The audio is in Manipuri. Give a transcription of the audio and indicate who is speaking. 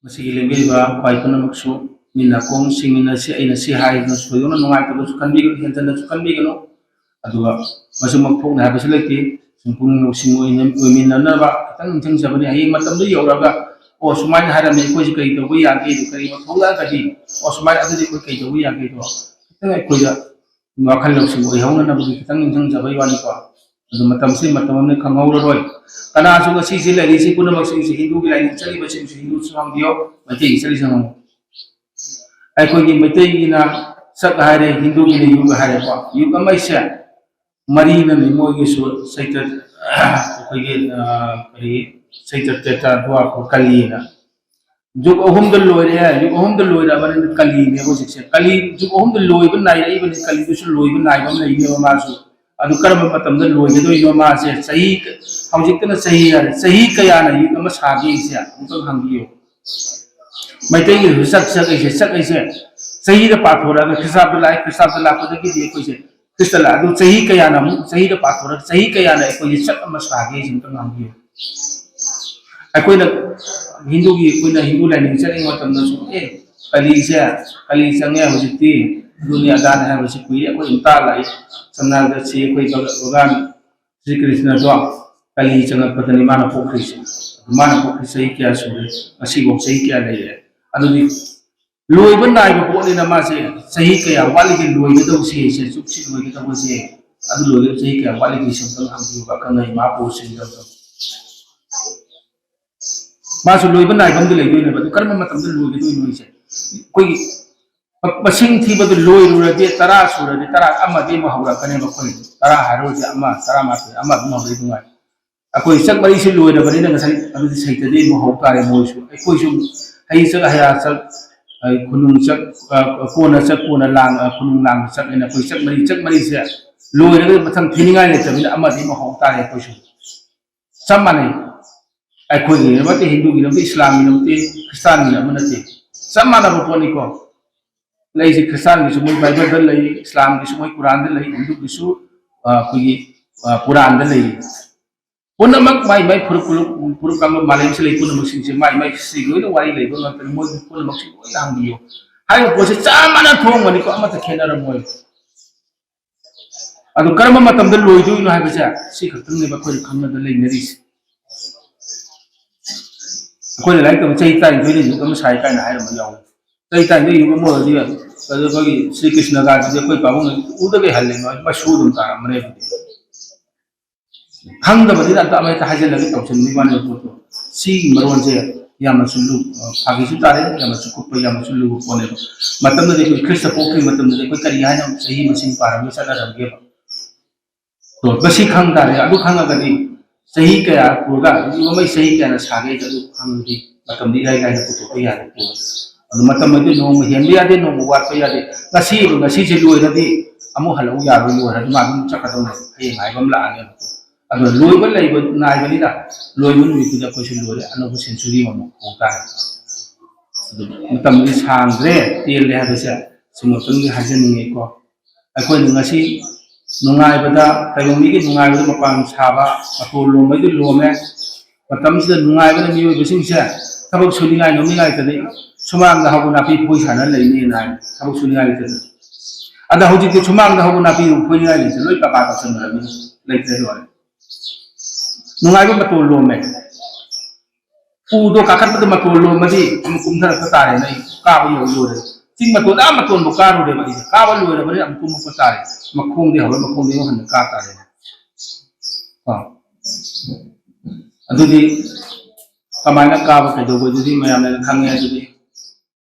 Speaker 1: masih lembeba kwai kuna maksu minna kong singina si aina si hai no so yona nungai ta su kan bi kan tan su kan bi no aduga masu makpok na ha selekti sungpung no singo ina minna na ba tang thang sabani ai matam du yoraga o sumai hara me ko ji kai to bu ya ke du kai ma thola ka di o sumai adu di ko kai to bu ya ke to tang ko ya ma khal lo singo ai hawna na bu tang thang sabai wani ko adu matam si matam ne khangau ro roi kana su ga si si lai si kuna mak si hindu gi lai chali ba si hindu sang dio ma ti chali sang ai ko gi mai te gi na sak hare hindu gi ne yu ga hare ko yu ka mai sha mari na ni mo gi su saita ko gi kari saita teta dua ko kali na juk ohum dal loi re juk ohum dal loi ra ban kali ne bo se kali juk ohum dal loi ban nai ai ban kali du su loi ban nai ban nei ne ma su adu karam matam dal loi do ino ma se sahi hawjik na sahi kaya na yu ma sa gi se ko hang gi yo mai te gi sak sak ai se sahi da pathora ga hisab la ko da gi de ko se kisala adu sahi kaya na mu sahi da pathora sahi kaya na ko ye sak ma sa gi jin hang gi yo ai na hindu gi ko na hindu la ni chari matam na su kali se nge hawjik ti dunia dan ha ba si kui ko inta lai samna da si ko bagan Sri Krishna do kali changa patani mana pokri sai kya su asi go sai kya lai adu ni loi ban nai ba ko ni na ma se sai kya wali gi loi ga do se chuk si loi ga do se adu loi ga sai kya wali gi sam tang am ba ka nai ma po sin da ma su loi ban nai bam de lai do ne ba du karma matam de loi ga do ni se koi masing thiba du loi ru de tara sura de tara amma de ma hawra kane ba koi tara haro de amma tara ma te amma ma hawri dunga akoi sak bari si loi da bari na ngasai adu sai ta de ma haw tare mo su ai koi su hai sak haya sak ai kunung sak ko na lang kunung lang sak ina koi sak mari se loi da mathang thiningai le tamina amma de ma haw tare koi su samane ai koi ni ma te hindu gi no te islam gi no te christian gi no te samana ba ko ni ko lai si Kristen gi sumoi Bible dal lai Islam gi sumoi Quran dal lai Hindu gi su kui Quran dal lai puna mak mai puru kam malai se lai puna mak sing se mai si goi no wai lai ba tan moi puna mak si goi lang dio hai ko se chama na thong mani ko ama ta khena ra moi adu karma matam dal loi du no hai ba sa si khatang ne ba ko khangna dal lai meri ko lai ka chai tai goi ni ko ma sai kai na hai ra ma yaw tây tay đây có mua gì vậy? Bây giờ có cái Sri Krishna ga thì કોઈ પાવું ઉદે કે હાલે નો બસ શું દુંતા મને hang da badi dan ta mai ta hajal lagi tau sen mi wan ko to si marwan je ya masulu phagi su tare ya masu ko ya masulu ko ne matam da ko krista ko ki matam da ko kari ya na sahi masin para mi sada ram ge to basi khang da ya du khang ga ni sahi kaya ko ga ni mai sahi kaya na sa ge da du khang di matam di gai gai ko to ya ko matam itu nong hian dia de nong wat ya de ngasi je loi na di amu halau ya ru loi ha ma dum chak ka dong ai ngai bam la ne ado loi ban lai ban nai ban da loi mun mi ku da ko sin loi ano ko century ma ko ta matam ni sang re tel le ha de sa sumo tung gi hajan ni ko ai ko ngasi nungai bada tayong mi gi nungai bada mapang saba ko lo mai du lo me matam si nungai bada mi oi bising sa tabak sulingai no mi ngai ta de sumang da habu napi pui sana lai ni na tabak sulingai ta ada hoji ke sumang da habu napi pui ngai ni loi pa ta san ra mi lai te lo nungai ba matul lo me u do ka khat ba matul lo ma di kum thar ka ta re nai ka ba yo yo re sing matul da matul bo ka ru de ba di ka ba lo re ba ri am kum ko ta re makhong de hawa makhong de han ka ta re adu di kamana ka ba ke do bo di mayam na khang ya di